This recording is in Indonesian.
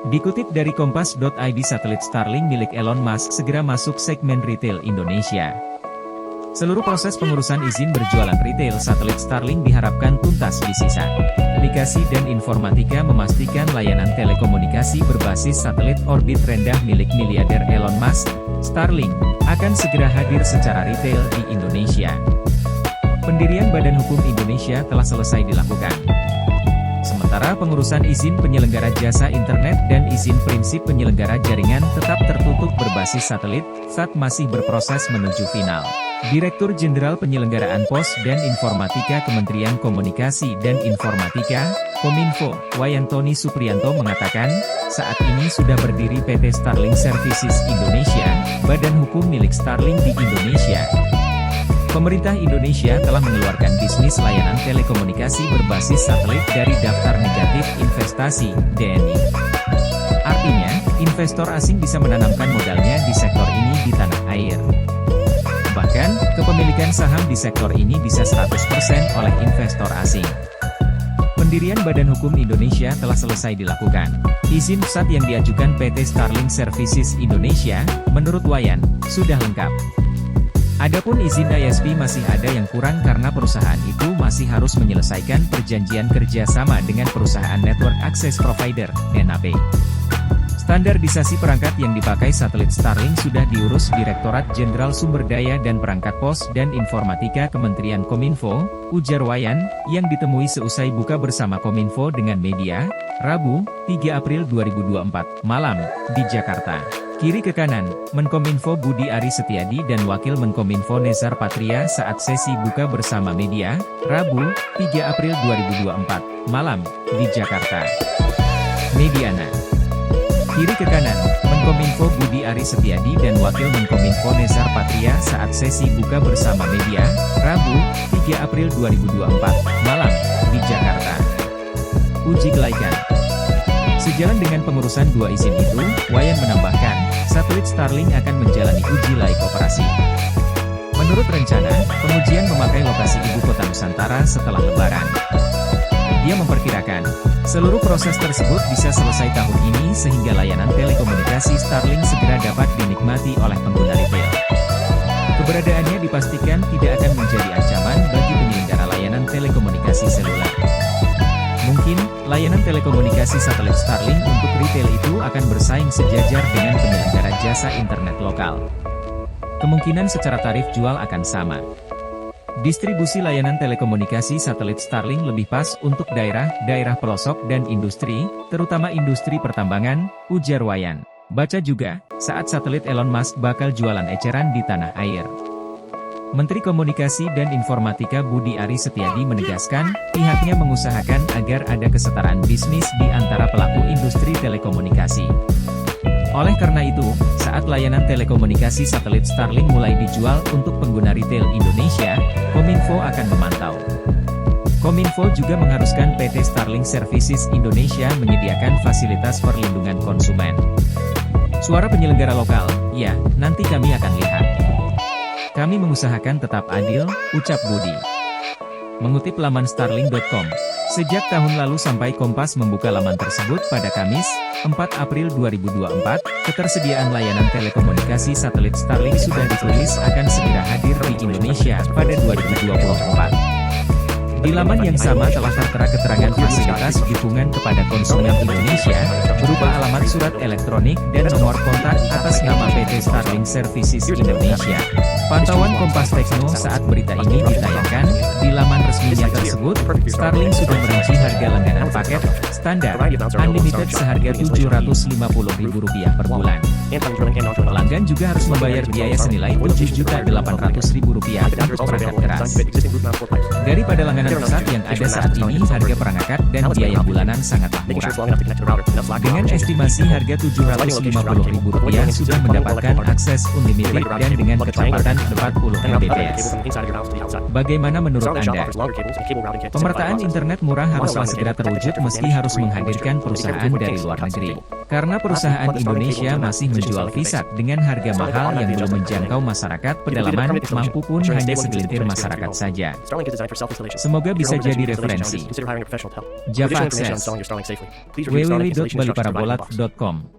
Dikutip dari Kompas.id, satelit Starlink milik Elon Musk segera masuk segmen retail Indonesia. Seluruh proses pengurusan izin berjualan retail satelit Starlink diharapkan tuntas di sisa. Aplikasi dan Informatika memastikan layanan telekomunikasi berbasis satelit orbit rendah milik miliarder Elon Musk, Starlink, akan segera hadir secara retail di Indonesia. Pendirian Badan Hukum Indonesia telah selesai dilakukan. Sementara pengurusan izin penyelenggara jasa internet dan izin prinsip penyelenggara jaringan tetap tertutup berbasis satelit, saat masih berproses menuju final. Direktur Jenderal Penyelenggaraan Pos dan Informatika Kementerian Komunikasi dan Informatika, Kominfo, Wayantoni Supriyanto mengatakan, saat ini sudah berdiri PT Starlink Services Indonesia, badan hukum milik Starlink di Indonesia. Pemerintah Indonesia telah mengeluarkan bisnis layanan telekomunikasi berbasis satelit dari daftar negatif investasi, DNI. Artinya, investor asing bisa menanamkan modalnya di sektor ini di tanah air. Bahkan, kepemilikan saham di sektor ini bisa 100% oleh investor asing. Pendirian Badan Hukum Indonesia telah selesai dilakukan. Izin pusat yang diajukan PT Starlink Services Indonesia, menurut Wayan, sudah lengkap. Adapun izin ISP masih ada yang kurang karena perusahaan itu masih harus menyelesaikan perjanjian kerjasama dengan perusahaan Network Access Provider, NAP. Standarisasi perangkat yang dipakai satelit Starlink sudah diurus Direktorat Jenderal Sumber Daya dan Perangkat Pos dan Informatika Kementerian Kominfo, ujar Wayan, yang ditemui seusai buka bersama Kominfo dengan media, Rabu, 3 April 2024, malam, di Jakarta. Kiri ke kanan, Menkominfo Budi Aris Setiadi dan Wakil Menkominfo Nezar Patria saat sesi buka bersama media, Rabu, 3 April 2024, malam, di Jakarta. Mediana. Kiri ke kanan, Menkominfo Budi Aris Setiadi dan Wakil Menkominfo Nezar Patria saat sesi buka bersama media, Rabu, 3 April 2024, malam, di Jakarta. Uji kelaikan. Sejalan dengan pengurusan dua izin itu, Wayan menambahkan, satelit Starlink akan menjalani uji laik operasi. Menurut rencana, pengujian memakai lokasi ibu kota Nusantara setelah Lebaran. Dia memperkirakan, seluruh proses tersebut bisa selesai tahun ini sehingga layanan telekomunikasi Starlink segera dapat dinikmati oleh pengguna retail. Keberadaannya dipastikan tidak akan menjadi ancaman bagi penyelenggara layanan telekomunikasi seluler. Mungkin, layanan telekomunikasi satelit Starlink untuk retail itu akan bersaing sejajar dengan penyelenggara jasa internet lokal. Kemungkinan secara tarif jual akan sama. Distribusi layanan telekomunikasi satelit Starlink lebih pas untuk daerah-daerah pelosok dan industri, terutama industri pertambangan, ujar Wayan. Baca juga, saat satelit Elon Musk bakal jualan eceran di tanah air. Menteri Komunikasi dan Informatika Budi Aris Setiadi menegaskan, pihaknya mengusahakan agar ada kesetaraan bisnis di antara pelaku industri telekomunikasi. Oleh karena itu, saat layanan telekomunikasi satelit Starlink mulai dijual untuk pengguna retail Indonesia, Kominfo akan memantau. Kominfo juga mengharuskan PT Starlink Services Indonesia menyediakan fasilitas perlindungan konsumen. Suara penyelenggara lokal, ya, nanti kami akan lihat. Kami mengusahakan tetap adil, ucap Budi. Mengutip laman Starlink.com, sejak tahun lalu sampai Kompas membuka laman tersebut pada Kamis, 4 April 2024, ketersediaan layanan telekomunikasi satelit Starlink sudah ditulis akan segera hadir di Indonesia pada 2024. Di laman yang sama telah tertera keterangan fasilitas dukungan kepada konsumen Indonesia, berupa alamat surat elektronik dan nomor kontak atas nama PT Starlink Services Indonesia. Pantauan Kompas Tekno saat berita ini ditayangkan, di laman resminya tersebut, Starlink sudah merinci harga langganan paket standar Unlimited seharga Rp750.000 per bulan. Pelanggan juga harus membayar biaya senilai Rp7.800.000 untuk perangkat keras. Daripada langganan pusat yang ada saat ini, harga perangkat dan biaya bulanan sangatlah murah. Dengan estimasi harga Rp750.000 sudah mendapatkan akses unlimited dan dengan kecepatan 40 Mbps. Bagaimana menurut Anda? Pemerataan internet murah haruslah segera terwujud meski harus menghadirkan perusahaan dari luar negeri. Karena perusahaan Indonesia masih menjual VSAT dengan harga mahal yang belum menjangkau masyarakat pedalaman, mampu pun hanya segelintir masyarakat saja. Semoga bisa jadi referensi. Java Access. www.baliparabolat.com